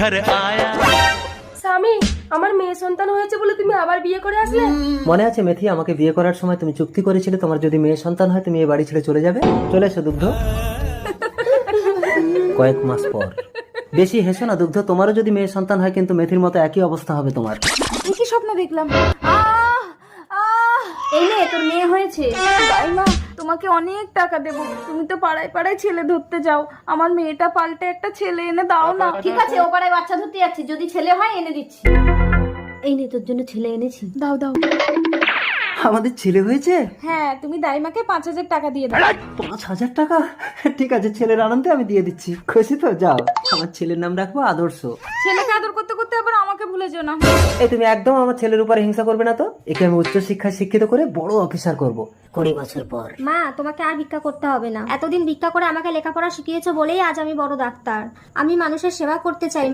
घर आया। স্বামী, আমার মেয়ে সন্তান হয়েছে বলে তুমি আবার বিয়ে করে আসলে? মনে আছে মেথি, আমাকে বিয়ে করার সময় তুমি চুক্তি করেছিলে তোমার যদি মেয়ে সন্তান হয় তুমি এই বাড়ি ছেড়ে চলে যাবে। চলে এসো দুগ্ধ। কয়েক মাস পর। বেশি হেসো না দুগ্ধ, তোমারও যদি মেয়ে সন্তান হয় কিন্তু মেথির মতো একই অবস্থা হবে তোমার। কি স্বপ্ন দেখলাম? আহ আহ এই নে, তোর মেয়ে হয়েছে। দাইমা, তোমাকে অনেক টাকা দেবো, তুমি তো পাড়ায় পাড়ায় ছেলে ধরতে যাও, আমার মেয়েটা পাল্টে একটা ছেলে এনে দাও না। ঠিক আছে, ও পাড়ায় বাচ্চা ধরতে যাচ্ছি, যদি ছেলে হয় এনে দিচ্ছি। এই নে, তোর জন্য ছেলে এনেছি। দাও দাও। আমাদের ছেলে হয়েছে? হ্যাঁ, তুমি দাইমাকে 5,000 টাকা দিয়ে দাও। 5,000 টাকা? ঠিক আছে, ছেলের আনন্দে আমি দিয়ে দিচ্ছি। খুশি তো? যাও, আমার ছেলের নাম রাখবো আদর্শ। ছেলেকে আদর করতে করতে আবার আমাকে ভুলে যেও না। এই তুমি একদম আমার ছেলের উপরে হিংসা করবে না তো। একে আমি উচ্চ শিক্ষায় শিক্ষিত করে বড় অফিসার করব 20 বছর পর। মা, তোমাকে আর ভিক্ষা করতে হবে না। এতদিন ভিক্ষা করে আমাকে লেখাপড়া শিখিয়েছো বলেই আজ আমি বড় ডাক্তার। আমি মানুষের সেবা করতে চাই।